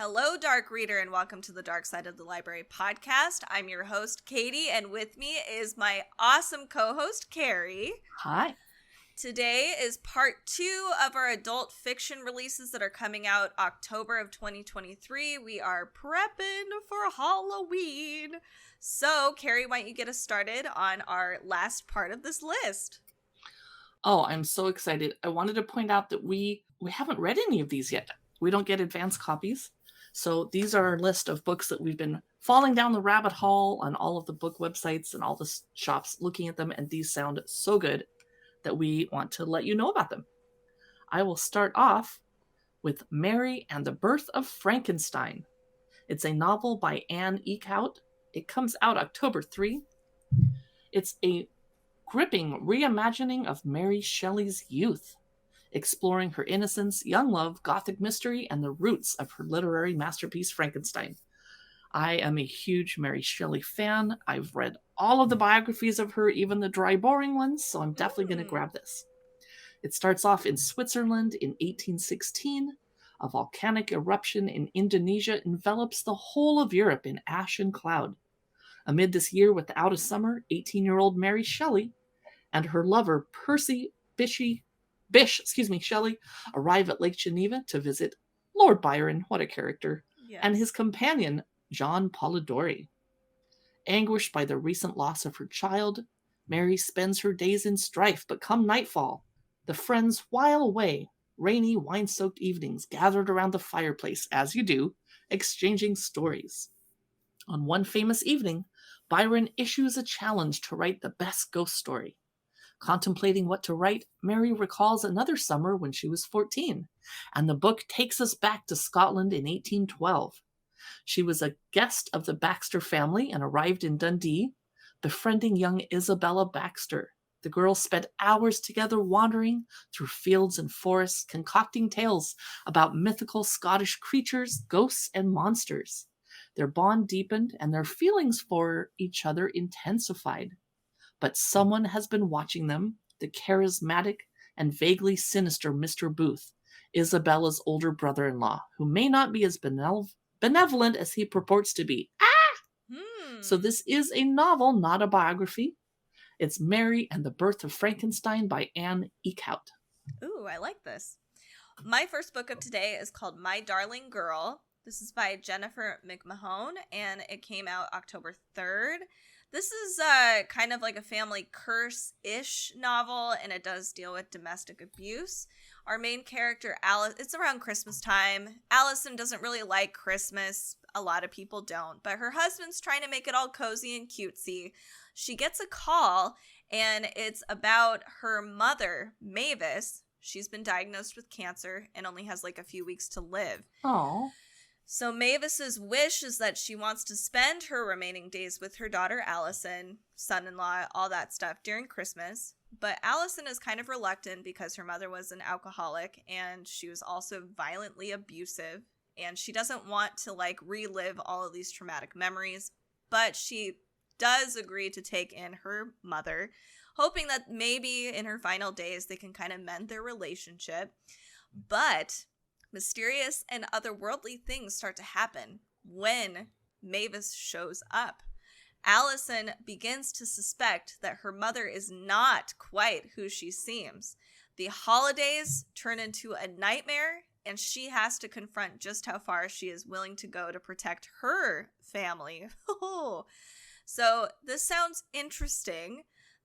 Hello, Dark Reader, and welcome to the Dark Side of the Library podcast. I'm your host, Katie, and with me is my awesome co-host, Carrie. Hi. Today is part 2 of our adult fiction releases that are coming out October of 2023. We are prepping for Halloween. So, Carrie, why don't you get us started on our last part of this list? Oh, I'm so excited. I wanted to point out that we haven't read any of these yet. We don't get advance copies. So these are a list of books that we've been falling down the rabbit hole on all of the book websites and all the shops looking at them, and these sound so good that we want to let you know about them. I will start off with Mary and the Birth of Frankenstein. It's a novel by Anne Eekhout. It comes out October 3. It's a gripping reimagining of Mary Shelley's youth, exploring her innocence, young love, gothic mystery, and the roots of her literary masterpiece, Frankenstein. I am a huge Mary Shelley fan. I've read all of the biographies of her, even the dry, boring ones, so I'm definitely going to grab this. It starts off in Switzerland in 1816. A volcanic eruption in Indonesia envelops the whole of Europe in ash and cloud. Amid this year without a summer, 18-year-old Mary Shelley and her lover Percy Bysshe Shelley arrive at Lake Geneva to visit Lord Byron, what a character, yes, and his companion, John Polidori. Anguished by the recent loss of her child, Mary spends her days in strife, but come nightfall, the friends while away rainy, wine-soaked evenings gathered around the fireplace, as you do, exchanging stories. On one famous evening, Byron issues a challenge to write the best ghost story. Contemplating what to write, Mary recalls another summer when she was 14, and the book takes us back to Scotland in 1812. She was a guest of the Baxter family and arrived in Dundee, befriending young Isabella Baxter. The girls spent hours together wandering through fields and forests, concocting tales about mythical Scottish creatures, ghosts, and monsters. Their bond deepened and their feelings for each other intensified. But someone has been watching them, the charismatic and vaguely sinister Mr. Booth, Isabella's older brother-in-law, who may not be as benevolent as he purports to be. So this is a novel, not a biography. It's Mary and the Birth of Frankenstein by Anne Eekhout. Ooh, I like this. My first book of today is called My Darling Girl. This is by Jennifer McMahon, and it came out October 3rd. This is kind of like a family curse-ish novel, and it does deal with domestic abuse. Our main character, Alice, it's around Christmas time. Allison doesn't really like Christmas. A lot of people don't, but her husband's trying to make it all cozy and cutesy. She gets a call, and it's about her mother, Mavis. She's been diagnosed with cancer and only has like a few weeks to live. Aww. So Mavis's wish is that she wants to spend her remaining days with her daughter Allison, son-in-law, all that stuff during Christmas. But Allison is kind of reluctant because her mother was an alcoholic and she was also violently abusive. And she doesn't want to relive all of these traumatic memories. But she does agree to take in her mother, hoping that maybe in her final days they can kind of mend their relationship. But mysterious and otherworldly things start to happen when Mavis shows up. Allison begins to suspect that her mother is not quite who she seems. The holidays turn into a nightmare, and she has to confront just how far she is willing to go to protect her family. So this sounds interesting.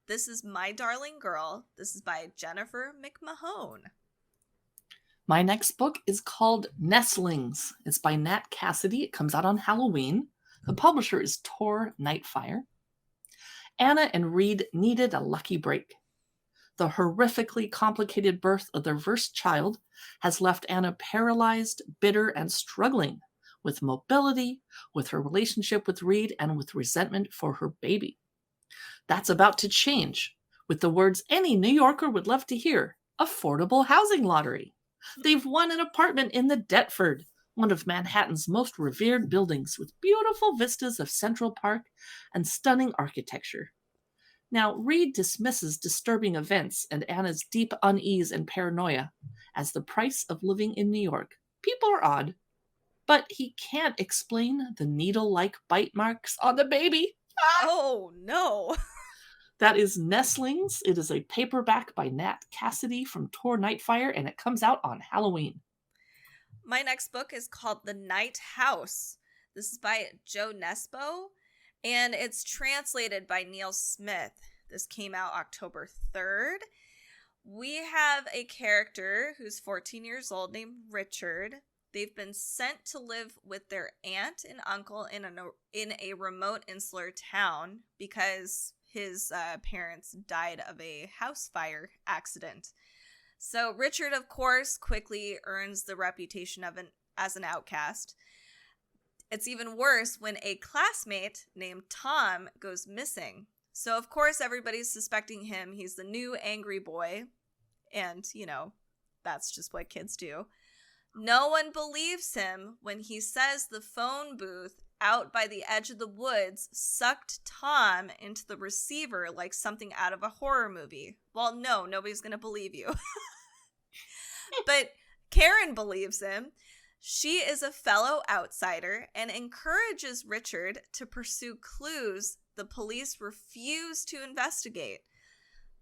This is My Darling Girl. This is by Jennifer McMahon. My next book is called Nestlings. It's by Nat Cassidy. It comes out on Halloween. The publisher is Tor Nightfire. Anna and Reed needed a lucky break. The horrifically complicated birth of their first child has left Anna paralyzed, bitter, and struggling with mobility, with her relationship with Reed, and with resentment for her baby. That's about to change with the words any New Yorker would love to hear: affordable housing lottery. They've won an apartment in the Deptford, one of Manhattan's most revered buildings, with beautiful vistas of Central Park and stunning architecture. Now, Reed dismisses disturbing events and Anna's deep unease and paranoia as the price of living in New York. People are odd. but he can't explain the needle-like bite marks on the baby. Oh, no. That is Nestlings. It is a paperback by Nat Cassidy from Tor Nightfire, and it comes out on Halloween. My next book is called The Night House. This is by Joe Nesbo, and it's translated by Neil Smith. This came out October 3rd. We have a character who's 14 years old named Richard. They've been sent to live with their aunt and uncle in a remote insular town because his parents died of a house fire accident. So Richard, of course, quickly earns the reputation as an outcast. It's even worse when a classmate named Tom goes missing. So, of course, everybody's suspecting him. He's the new angry boy. And, that's just what kids do. No one believes him when he says the phone booth out by the edge of the woods sucked Tom into the receiver like something out of a horror movie. Well, no, nobody's going to believe you. But Karen believes him. She is a fellow outsider and encourages Richard to pursue clues the police refuse to investigate.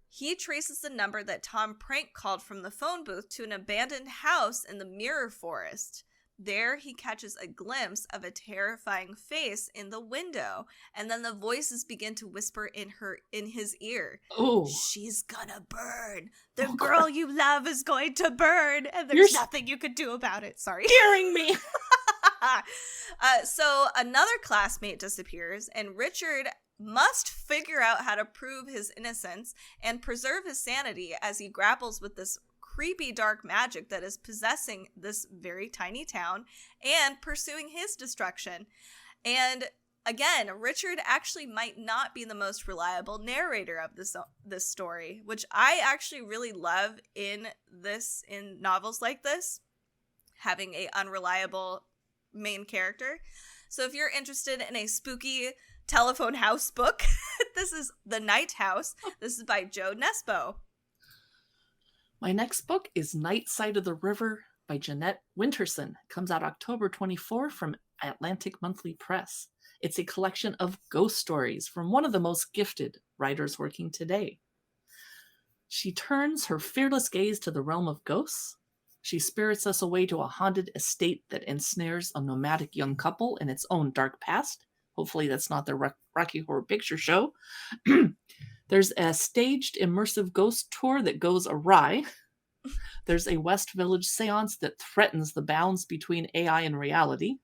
He traces the number that Tom prank called from the phone booth to an abandoned house in the Mirror Forest. There, he catches a glimpse of a terrifying face in the window, and then the voices begin to whisper in his ear. Oh, she's gonna burn. The girl you love is going to burn, and there's nothing you could do about it. Sorry. Scaring me. So another classmate disappears, and Richard must figure out how to prove his innocence and preserve his sanity as he grapples with this creepy dark magic that is possessing this very tiny town and pursuing his destruction. And again, Richard actually might not be the most reliable narrator of this story, which I actually really love in novels like this, having a unreliable main character. So if you're interested in a spooky telephone house book, this is The Night House. This is by Joe Nesbo. My next book is Night Side of the River by Jeanette Winterson. It comes out October 24 from Atlantic Monthly Press. It's a collection of ghost stories from one of the most gifted writers working today. She turns her fearless gaze to the realm of ghosts. She spirits us away to a haunted estate that ensnares a nomadic young couple in its own dark past. Hopefully that's not the Rocky Horror Picture Show. There's a staged immersive ghost tour that goes awry. There's a West Village seance that threatens the bounds between AI and reality.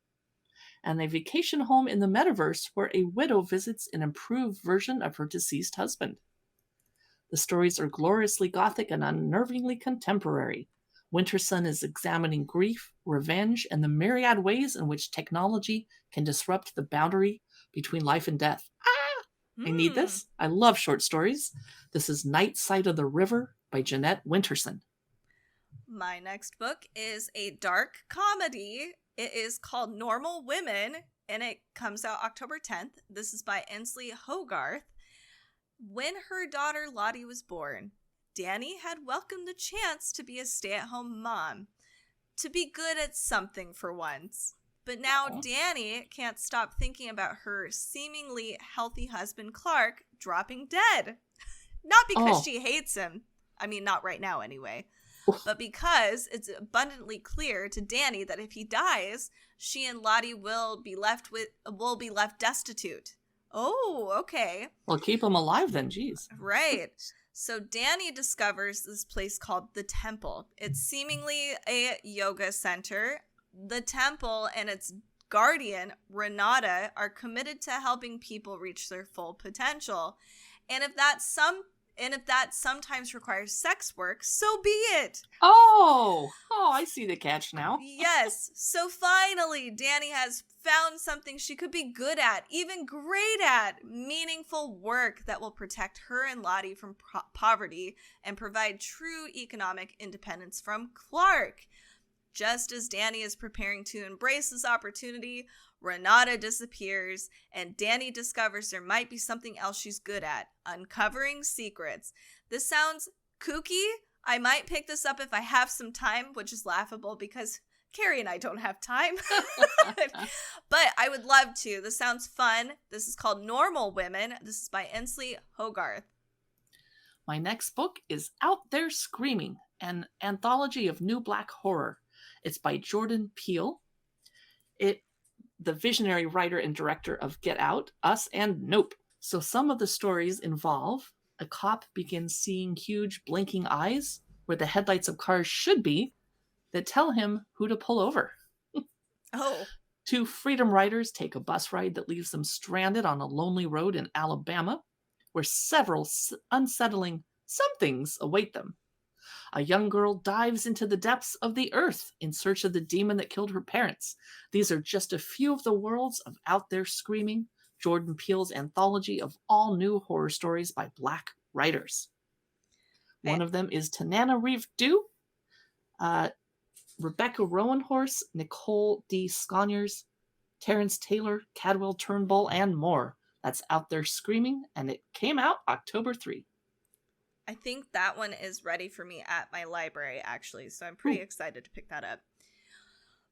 And a vacation home in the metaverse where a widow visits an improved version of her deceased husband. The stories are gloriously gothic and unnervingly contemporary. Winterson is examining grief, revenge, and the myriad ways in which technology can disrupt the boundary between life and death. I need this. I love short stories. This is Night Side of the River by Jeanette Winterson. My next book is a dark comedy. It is called Normal Women, and it comes out October 10th. This is by Ainslie Hogarth. When her daughter Lottie was born, Danny had welcomed the chance to be a stay-at-home mom, to be good at something for once. But now Danny can't stop thinking about her seemingly healthy husband Clark dropping dead. Not because she hates him. I mean, not right now anyway. But because it's abundantly clear to Danny that if he dies, she and Lottie will be left destitute. Oh, okay. Well, keep him alive then, geez. Right. So Danny discovers this place called the Temple. It's seemingly a yoga center. The Temple and its guardian, Renata, are committed to helping people reach their full potential. And if that sometimes requires sex work, so be it. Oh, I see the catch now. Yes. So finally, Danny has found something she could be good at, even great at, meaningful work that will protect her and Lottie from poverty and provide true economic independence from Clark. Just as Danny is preparing to embrace this opportunity, Renata disappears, and Danny discovers there might be something else she's good at, uncovering secrets. This sounds kooky. I might pick this up if I have some time, which is laughable because Carrie and I don't have time. But I would love to. This sounds fun. This is called Normal Women. This is by Ainslie Hogarth. My next book is Out There Screaming, an anthology of new black horror. It's by Jordan Peele. The visionary writer and director of Get Out, Us, and Nope. So some of the stories involve a cop begins seeing huge blinking eyes where the headlights of cars should be that tell him who to pull over. Oh. Two freedom riders take a bus ride that leaves them stranded on a lonely road in Alabama, where several unsettling somethings await them. A young girl dives into the depths of the earth in search of the demon that killed her parents. These are just a few of the worlds of Out There Screaming, Jordan Peele's anthology of all new horror stories by black writers. One of them is Tananarive Dew, Rebecca Rowanhorse, Nicole D. Sconiers, Terrence Taylor, Cadwell Turnbull, and more. That's Out There Screaming, and it came out October 3. I think that one is ready for me at my library, actually, so I'm pretty excited to pick that up.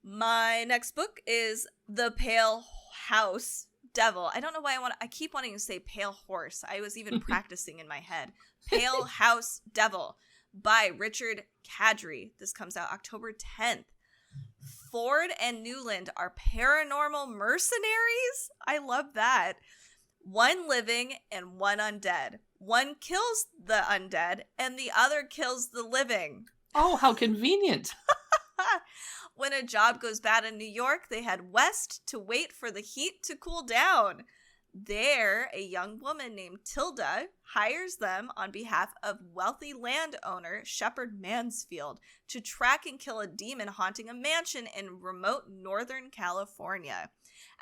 My next book is The Pale House Devil. I don't know why I keep wanting to say Pale Horse. I was even practicing in my head. Pale House Devil by Richard Kadrey. This comes out October 10th. Ford and Newland are paranormal mercenaries? I love that. One living and one undead. One kills the undead and the other kills the living. Oh, how convenient. When a job goes bad in New York, they head west to wait for the heat to cool down. There, a young woman named Tilda hires them on behalf of wealthy landowner Shepard Mansfield to track and kill a demon haunting a mansion in remote Northern California.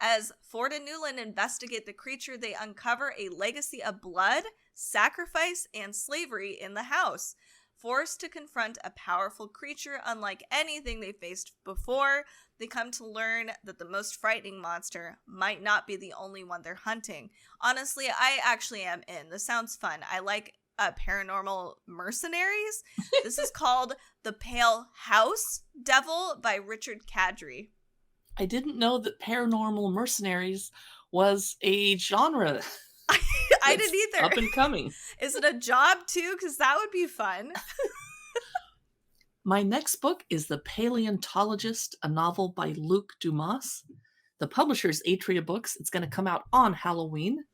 As Ford and Newland investigate the creature, they uncover a legacy of blood, sacrifice, and slavery in the house. Forced to confront a powerful creature unlike anything they faced before, they come to learn that the most frightening monster might not be the only one they're hunting. Honestly, I actually am in. This sounds fun. I like paranormal mercenaries. This is called The Pale House Devil by Richard Kadrey. I didn't know that paranormal mercenaries was a genre. I didn't either. Up and coming. Is it a job too? Because that would be fun. My next book is The Paleontologist, a novel by Luc Dumas. The publisher's Atria Books. It's going to come out on Halloween.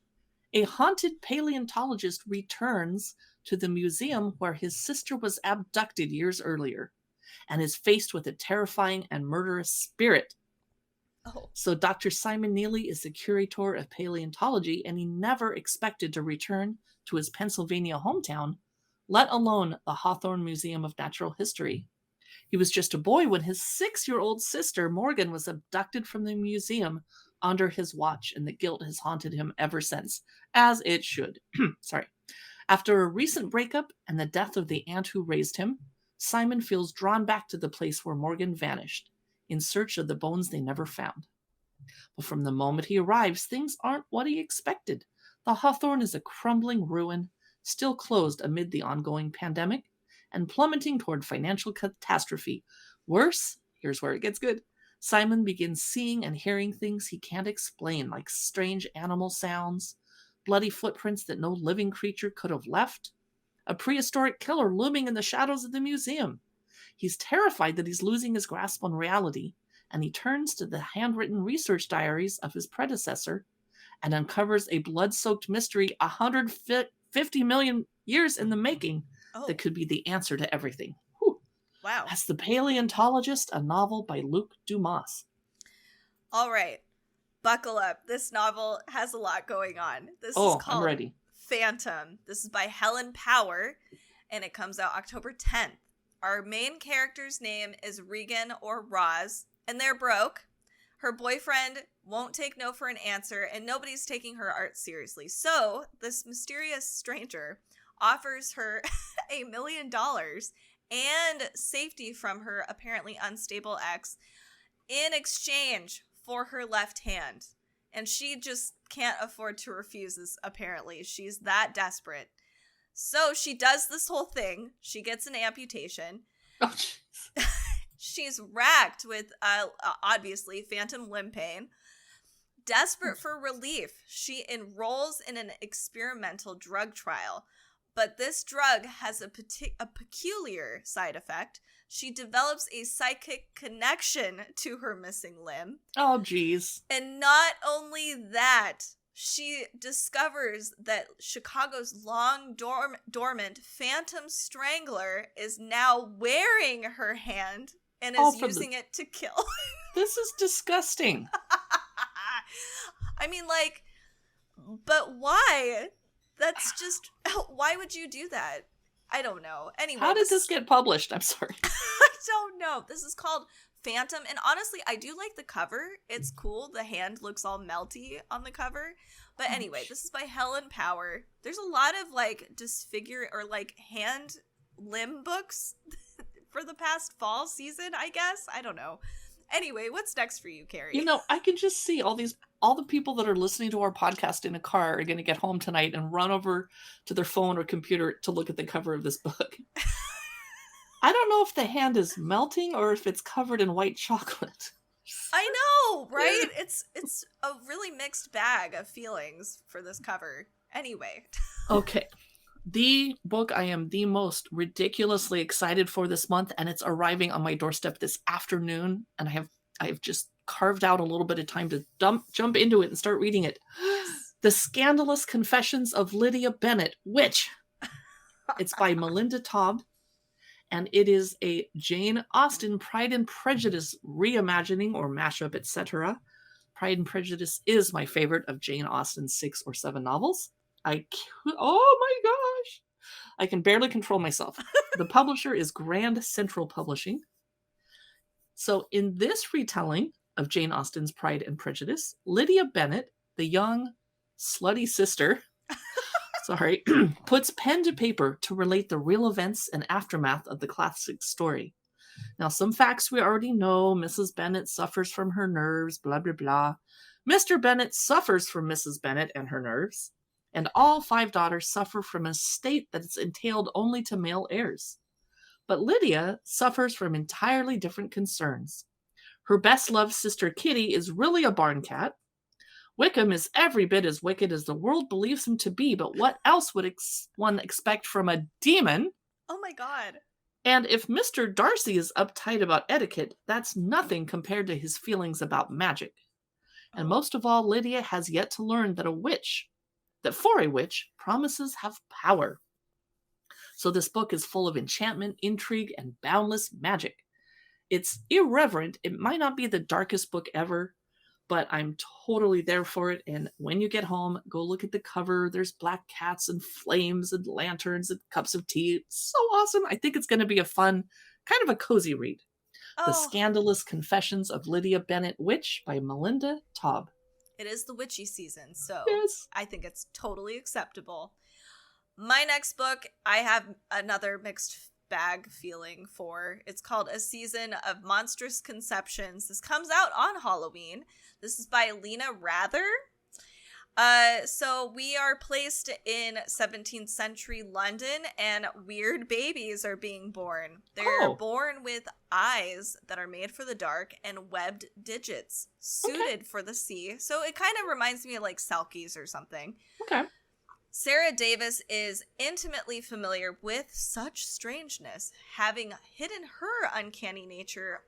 A haunted paleontologist returns to the museum where his sister was abducted years earlier and is faced with a terrifying and murderous spirit. Oh. So Dr. Simon Neely is the curator of paleontology, and he never expected to return to his Pennsylvania hometown, let alone the Hawthorne Museum of Natural History. He was just a boy when his 6-year-old sister, Morgan, was abducted from the museum under his watch, and the guilt has haunted him ever since, as it should. Sorry. After a recent breakup and the death of the aunt who raised him, Simon feels drawn back to the place where Morgan vanished, in search of the bones they never found. But from the moment he arrives, things aren't what he expected. The Hawthorne is a crumbling ruin, still closed amid the ongoing pandemic, and plummeting toward financial catastrophe. Worse, here's where it gets good, Simon begins seeing and hearing things he can't explain, like strange animal sounds, bloody footprints that no living creature could have left, a prehistoric killer looming in the shadows of the museum. He's terrified that he's losing his grasp on reality, and he turns to the handwritten research diaries of his predecessor and uncovers a blood-soaked mystery 150 million years in the making that could be the answer to everything. Whew. Wow. That's The Paleontologist, a novel by Luc Dumas. All right. Buckle up. This novel has a lot going on. This is called I'm ready. Phantom. This is by Helen Power, and it comes out October 10th. Our main character's name is Regan or Roz, and they're broke. Her boyfriend won't take no for an answer, and nobody's taking her art seriously. So this mysterious stranger offers her $1 million and safety from her apparently unstable ex in exchange for her left hand. And she just can't afford to refuse this, apparently. She's that desperate. So she does this whole thing. She gets an amputation. Oh, jeez. She's racked with, obviously, phantom limb pain. Desperate for relief, she enrolls in an experimental drug trial. But this drug has a peculiar side effect. She develops a psychic connection to her missing limb. Oh, geez. And not only that, she discovers that Chicago's long dormant Phantom Strangler is now wearing her hand and is using it to kill. This is disgusting. I mean, like, but why? That's just, why would you do that? I don't know. Anyway. How did this get published? I'm sorry. I don't know. This is called Phantom. And honestly, I do like the cover. It's cool. The hand looks all melty on the cover. But anyway, this is by Helen Power. There's a lot of like disfigure or like hand limb books for the past fall season, I guess. I don't know. Anyway, what's next for you, Carrie? You know, I can just see all the people that are listening to our podcast in a car are going to get home tonight and run over to their phone or computer to look at the cover of this book. I don't know if the hand is melting or if it's covered in white chocolate. I know, right? It's a really mixed bag of feelings for this cover. Anyway. Okay. The book I am the most ridiculously excited for this month, and it's arriving on my doorstep this afternoon, and I have just carved out a little bit of time to jump into it and start reading it. The Scandalous Confessions of Lydia Bennet, Witch. It's by Melinda Taub, and it is a Jane Austen Pride and Prejudice reimagining or mashup, etc. Pride and Prejudice is my favorite of Jane Austen's 6 or 7 novels. Oh my gosh! I can barely control myself. The publisher is Grand Central Publishing. So in this retelling of Jane Austen's Pride and Prejudice, Lydia Bennet, the young, slutty sister, puts pen to paper to relate the real events and aftermath of the classic story. Now, some facts we already know. Mrs. Bennet suffers from her nerves, blah, blah, blah. Mr. Bennet suffers from Mrs. Bennet and her nerves. And all 5 daughters suffer from a state that is entailed only to male heirs. But Lydia suffers from entirely different concerns. Her best-loved sister Kitty is really a barn cat. Wickham is every bit as wicked as the world believes him to be, but what else would one expect from a demon? Oh my god. And if Mr. Darcy is uptight about etiquette, that's nothing compared to his feelings about magic. And most of all, Lydia has yet to learn that for a witch, promises have power. So this book is full of enchantment, intrigue, and boundless magic. It's irreverent. It might not be the darkest book ever, but I'm totally there for it. And when you get home, go look at the cover. There's black cats and flames and lanterns and cups of tea. It's so awesome. I think it's going to be a fun, kind of a cozy read. The Scandalous Confessions of Lydia Bennet, Witch by Melinda Taub. It is the witchy season, so yes. I think it's totally acceptable. My next book, I have another mixed bag feeling for. It's called A Season of Monstrous Conceptions. This comes out on Halloween. This is by Lina Rather. So we are placed in 17th century London, and weird babies are being born. They're born with eyes that are made for the dark and webbed digits suited for the sea. So it kind of reminds me of like Selkies or something. Okay. Sarah Davis is intimately familiar with such strangeness, having hidden her uncanny nature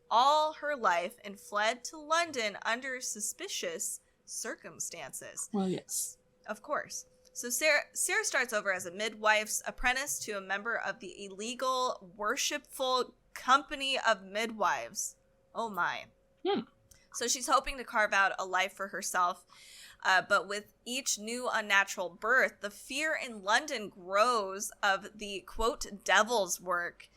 all her life and fled to London under suspicious circumstances. Well, yes. Of course. So Sarah starts over as a midwife's apprentice to a member of the illegal, worshipful company of midwives. Oh my. So she's hoping to carve out a life for herself, but with each new unnatural birth, the fear in London grows of the, quote, devil's work.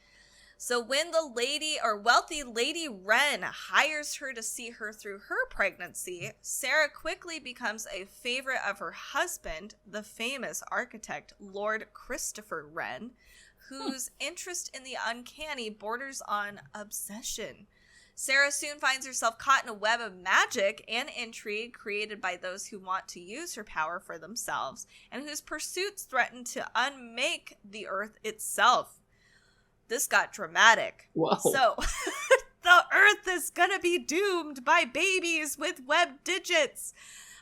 So when the wealthy Lady Wren hires her to see her through her pregnancy, Sarah quickly becomes a favorite of her husband, the famous architect Lord Christopher Wren, whose interest in the uncanny borders on obsession. Sarah soon finds herself caught in a web of magic and intrigue created by those who want to use her power for themselves and whose pursuits threaten to unmake the earth itself. this got dramatic. Whoa. So, the Earth is gonna be doomed by babies with web digits.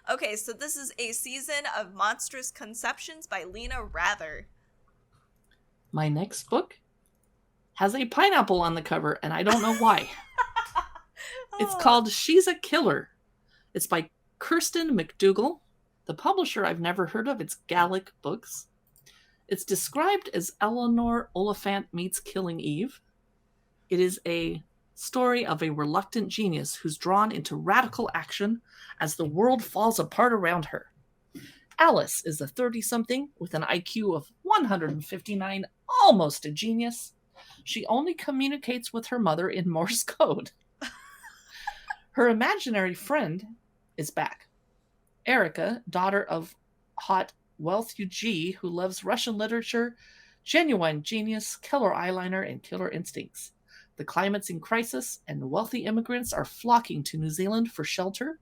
Okay, so this is a season of monstrous conceptions by Lina Rather. My next book has a pineapple on the cover, and I don't know why. It's called She's a Killer. It's by Kirsten McDougall. The publisher I've never heard of. It's Gallic Books. It's described as Eleanor Oliphant meets Killing Eve. It is a story of a reluctant genius who's drawn into radical action as the world falls apart around her. Alice is a 30-something with an IQ of 159, almost a genius. She only communicates with her mother in Morse code. Her imaginary friend is back. Erica, daughter of hot wealthy G who loves Russian literature, genuine genius, killer eyeliner, and killer instincts. The climate's in crisis, and wealthy immigrants are flocking to New Zealand for shelter.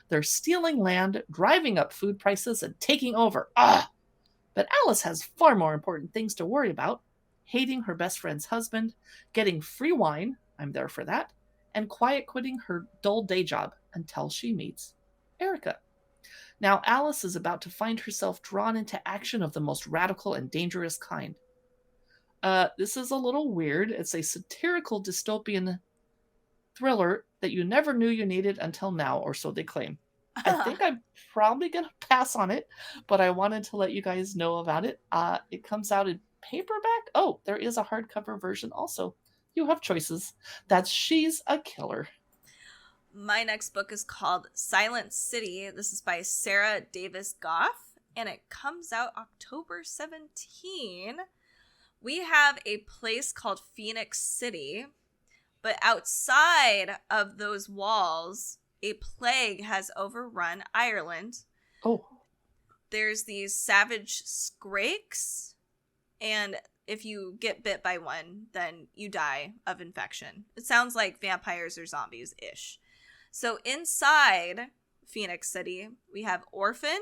They're stealing land, driving up food prices, and taking over. But Alice has far more important things to worry about. Hating her best friend's husband, getting free wine, I'm there for that, and quiet quitting her dull day job until she meets Erica. Now Alice is about to find herself drawn into action of the most radical and dangerous kind. This is a little weird. It's a satirical dystopian thriller that you never knew you needed until now, or so they claim. I think I'm probably going to pass on it, but I wanted to let you guys know about it. It comes out in paperback. Oh, there is a hardcover version also. You have choices. That's She's a Killer. My next book is called Silent City. This is by Sarah Davis-Goff, and it comes out October 17. We have a place called Phoenix City, but outside of those walls, a plague has overrun Ireland. Oh. There's these savage scrakes, and if you get bit by one, then you die of infection. It sounds like vampires or zombies-ish. So inside Phoenix City, we have Orphan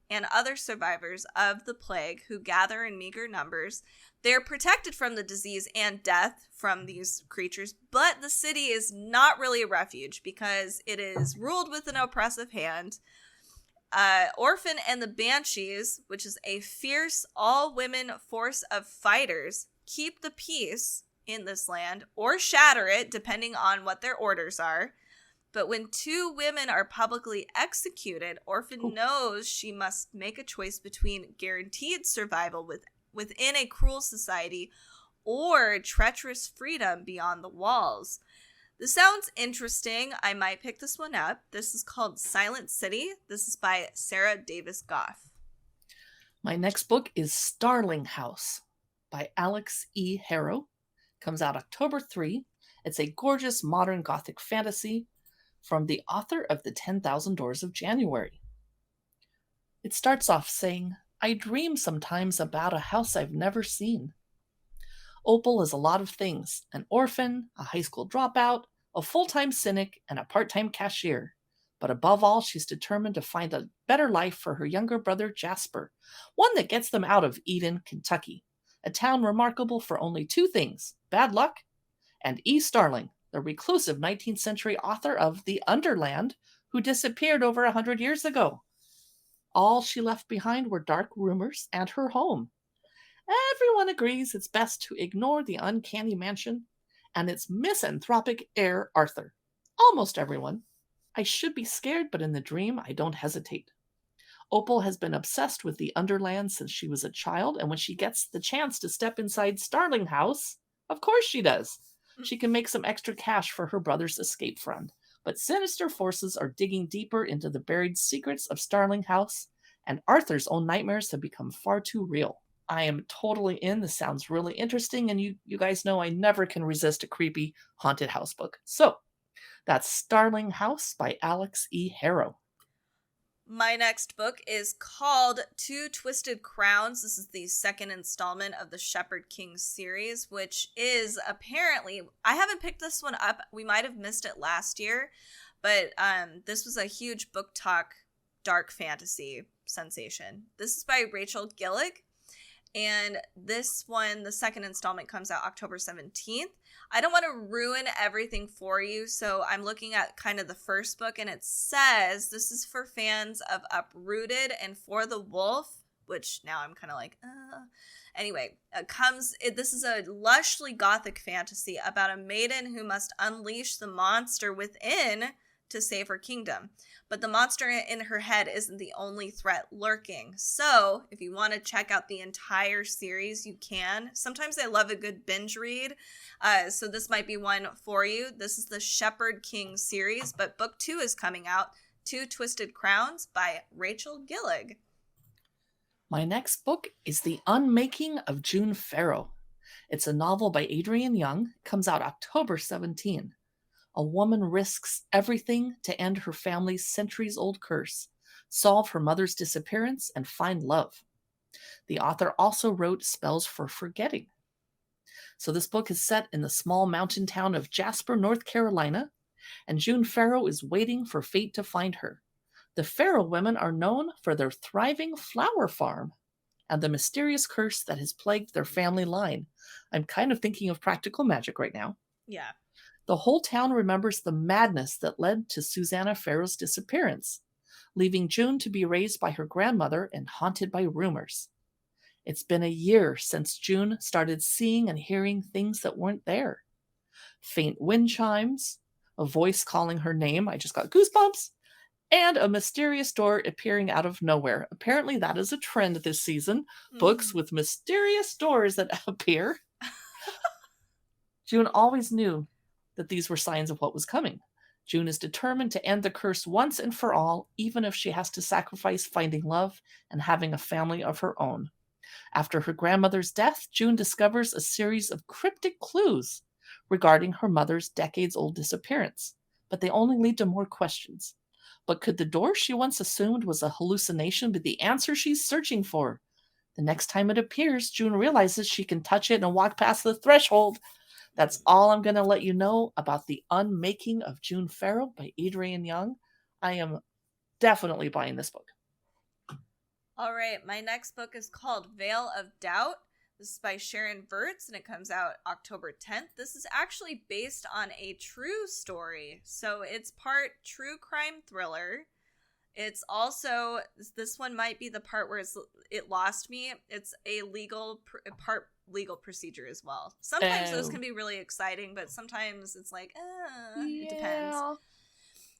and other survivors of the plague who gather in meager numbers. They're protected from the disease and death from these creatures, but the city is not really a refuge because it is ruled with an oppressive hand. Orphan and the Banshees, which is a fierce all-women force of fighters, keep the peace in this land or shatter it, depending on what their orders are. But when two women are publicly executed, Orphan knows she must make a choice between guaranteed survival within a cruel society or treacherous freedom beyond the walls. This sounds interesting. I might pick this one up. This is called Silent City. This is by Sarah Davis-Goff. My next book is Starling House by Alex E. Harrow. Comes out October 3. It's a gorgeous modern gothic fantasy from the author of The 10,000 Doors of January. It starts off saying, I dream sometimes about a house I've never seen. Opal is a lot of things, an orphan, a high school dropout, a full-time cynic, and a part-time cashier. But above all, she's determined to find a better life for her younger brother Jasper, one that gets them out of Eden, Kentucky, a town remarkable for only two things, bad luck and E. Starling, the reclusive 19th century author of The Underland, who disappeared over 100 years ago. All she left behind were dark rumors and her home. Everyone agrees it's best to ignore the uncanny mansion and its misanthropic heir, Arthur. Almost everyone. I should be scared, but in the dream, I don't hesitate. Opal has been obsessed with the Underland since she was a child, and when she gets the chance to step inside Starling House, of course she does. She can make some extra cash for her brother's escape fund. But sinister forces are digging deeper into the buried secrets of Starling House, and Arthur's own nightmares have become far too real. I am totally in. This sounds really interesting, and you guys know I never can resist a creepy haunted house book. So, that's Starling House by Alex E. Harrow. My next book is called Two Twisted Crowns. This is the second installment of the Shepherd King series, which is apparently, I haven't picked this one up. We might have missed it last year, but this was a huge book talk dark fantasy sensation. This is by Rachel Gillig, And this one, the second installment, comes out October 17th. I don't want to ruin everything for you, so I'm looking at kind of the first book, and it says this is for fans of Uprooted and For the Wolf, which now I'm kind of like, Anyway, this is a lushly gothic fantasy about a maiden who must unleash the monster within to save her kingdom. But the monster in her head isn't the only threat lurking. So if you want to check out the entire series, you can. Sometimes I love a good binge read. So this might be one for you. This is the Shepherd King series, but book 2 is coming out, Two Twisted Crowns by Rachel Gillig. My next book is The Unmaking of June Farrow. It's a novel by Adrienne Young. It comes out October 17. A woman risks everything to end her family's centuries-old curse, solve her mother's disappearance, and find love. The author also wrote Spells for Forgetting. So this book is set in the small mountain town of Jasper, North Carolina, and June Farrow is waiting for fate to find her. The Farrow women are known for their thriving flower farm and the mysterious curse that has plagued their family line. I'm kind of thinking of Practical Magic right now. Yeah. The whole town remembers the madness that led to Susanna Farrow's disappearance, leaving June to be raised by her grandmother and haunted by rumors. It's been a year since June started seeing and hearing things that weren't there. Faint wind chimes, a voice calling her name, I just got goosebumps, and a mysterious door appearing out of nowhere. Apparently that is a trend this season. Books with mysterious doors that appear. June always knew that these were signs of what was coming. June is determined to end the curse once and for all, even if she has to sacrifice finding love and having a family of her own. After her grandmother's death, June discovers a series of cryptic clues regarding her mother's decades-old disappearance, but they only lead to more questions. But could the door she once assumed was a hallucination be the answer she's searching for? The next time it appears, June realizes she can touch it and walk past the threshold. That's all I'm going to let you know about The Unmaking of June Farrow by Adrienne Young. I am definitely buying this book. All right, my next book is called Veil of Doubt. This is by Sharon Virts, and it comes out October 10th. This is actually based on a true story, so it's part true crime thriller. It's also, this one might be the part where it lost me. It's a part legal procedure as well. Sometimes those can be really exciting, but sometimes it's like, it depends.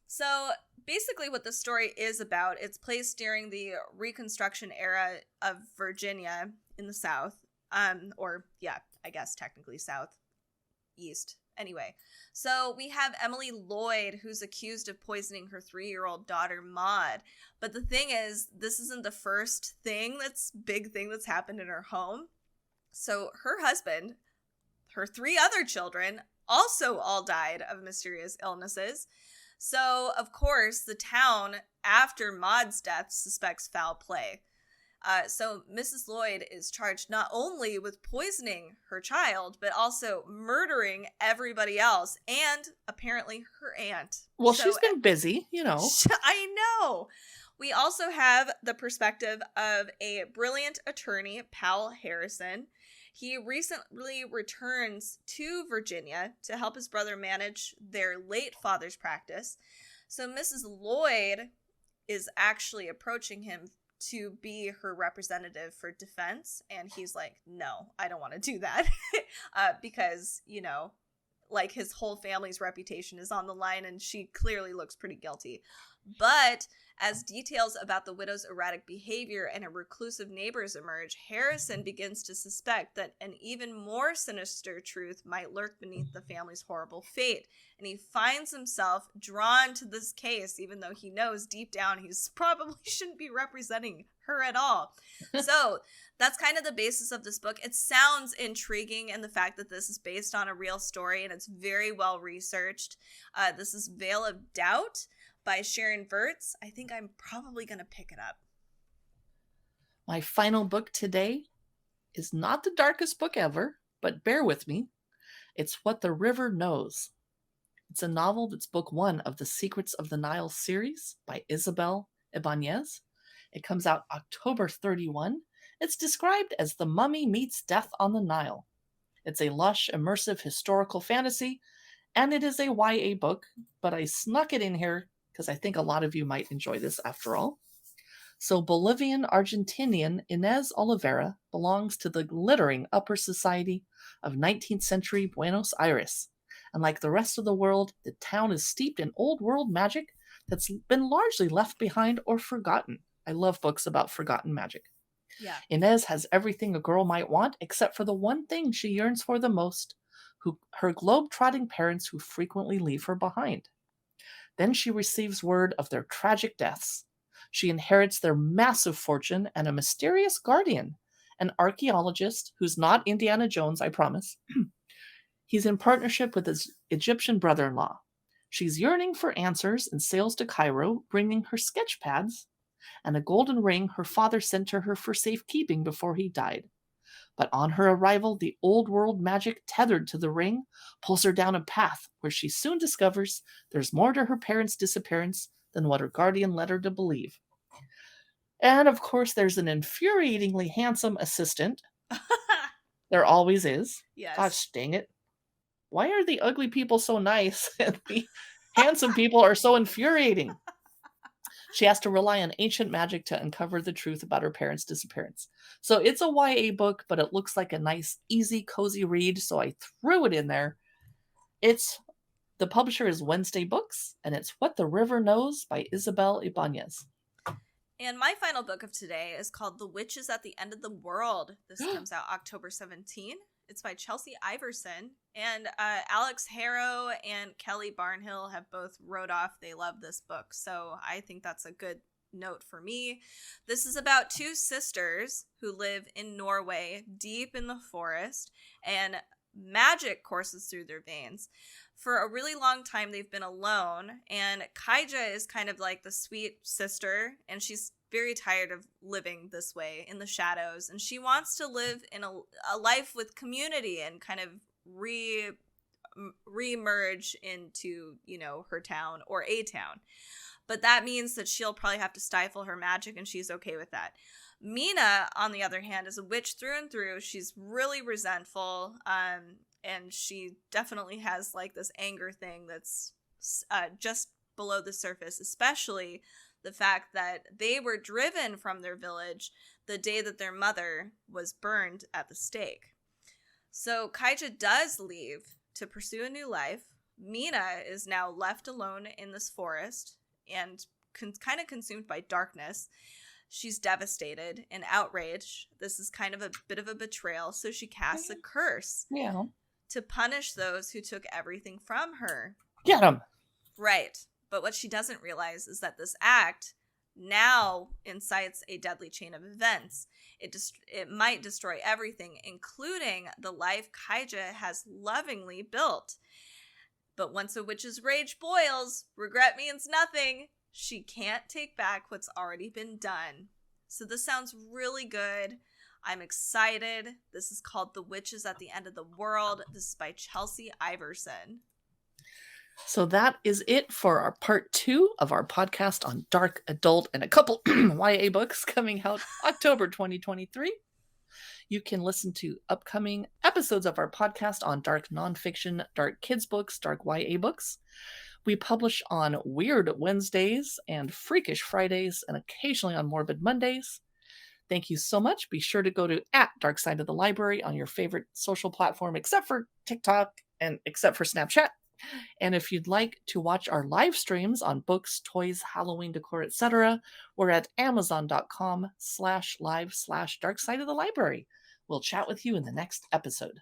So basically what the story is about, it's placed during the Reconstruction era of Virginia in the South. I guess technically Southeast. Anyway, so we have Emily Lloyd, who's accused of poisoning her 3-year-old daughter, Maud. But the thing is, this isn't the first big thing that's happened in her home. So her husband, her 3 other children, also all died of mysterious illnesses. So, of course, the town, after Maud's death, suspects foul play. So Mrs. Lloyd is charged not only with poisoning her child, but also murdering everybody else and apparently her aunt. Well, she's been busy, you know. I know. We also have the perspective of a brilliant attorney, Powell Harrison. He recently returns to Virginia to help his brother manage their late father's practice. So Mrs. Lloyd is actually approaching him to be her representative for defense, and he's like, no, I don't want to do that. Because, like, his whole family's reputation is on the line, and she clearly looks pretty guilty. But as details about the widow's erratic behavior and her reclusive neighbors emerge, Harrison begins to suspect that an even more sinister truth might lurk beneath the family's horrible fate. And he finds himself drawn to this case, even though he knows deep down he probably shouldn't be representing her at all. So that's kind of the basis of this book. It sounds intriguing in the fact that this is based on a real story and it's very well researched. This is Veil of Doubt by Sharon Virts. I think I'm probably going to pick it up. My final book today is not the darkest book ever, but bear with me. It's What the River Knows. It's a novel that's book 1 of the Secrets of the Nile series by Isabel Ibanez. It comes out October 31, It's described as The Mummy Meets Death on the Nile. It's a lush, immersive historical fantasy, and it is a YA book, but I snuck it in here because I think a lot of you might enjoy this after all. So Bolivian-Argentinian Inez Oliveira belongs to the glittering upper society of 19th century Buenos Aires. And like the rest of the world, the town is steeped in old world magic that's been largely left behind or forgotten. I love books about forgotten magic. Yeah. Inez has everything a girl might want except for the one thing she yearns for the most, her globe-trotting parents who frequently leave her behind. Then she receives word of their tragic deaths. She inherits their massive fortune and a mysterious guardian, an archaeologist who's not Indiana Jones, I promise. He's in partnership with his Egyptian brother-in-law. She's yearning for answers and sails to Cairo, bringing her sketch pads and a golden ring her father sent to her for safekeeping before he died. But on her arrival, the old world magic tethered to the ring pulls her down a path where she soon discovers there's more to her parents' disappearance than what her guardian led her to believe. And of course, there's an infuriatingly handsome assistant. There always is. Yes. Gosh dang it. Why are the ugly people so nice and the handsome people are so infuriating? She has to rely on ancient magic to uncover the truth about her parents' disappearance. So it's a YA book, but it looks like a nice, easy, cozy read, so I threw it in there. The publisher is Wednesday Books, and it's What the River Knows by Isabel Ibanez. And my final book of today is called The Witches at the End of the World. This comes out October 17. It's by Chelsea Iverson. And Alex Harrow and Kelly Barnhill have both wrote off they love this book. So I think that's a good note for me. This is about two sisters who live in Norway, deep in the forest, and magic courses through their veins. For a really long time, they've been alone, and Kaija is kind of like the sweet sister, and she's very tired of living this way in the shadows, and she wants to live in a life with community and kind of re-emerge into, her town or a town. But that means that she'll probably have to stifle her magic, and she's okay with that. Mina, on the other hand, is a witch through and through. She's really resentful, and she definitely has like this anger thing that's just below the surface, especially the fact that they were driven from their village the day that their mother was burned at the stake. So Kaija does leave to pursue a new life. Mina is now left alone in this forest and kind of consumed by darkness. She's devastated and outraged. This is kind of a bit of a betrayal, so she casts a curse to punish those who took everything from her. Get them! Right. But what she doesn't realize is that this act now incites a deadly chain of events. It might destroy everything, including the life Kaija has lovingly built. But once a witch's rage boils, regret means nothing. She can't take back what's already been done. So this sounds really good. I'm excited. This is called The Witches at the End of the World. This is by Chelsea Iverson. So that is it for our part 2 of our podcast on dark adult and a couple YA books coming out October 2023. You can listen to upcoming episodes of our podcast on dark nonfiction, dark kids books, dark YA books. We publish on Weird Wednesdays and Freakish Fridays and occasionally on Morbid Mondays. Thank you so much. Be sure to go to @Darkside of the Library on your favorite social platform, except for TikTok and except for Snapchat. And if you'd like to watch our live streams on books, toys, Halloween decor, etc., we're at amazon.com/live/Darkside of the Library. We'll chat with you in the next episode.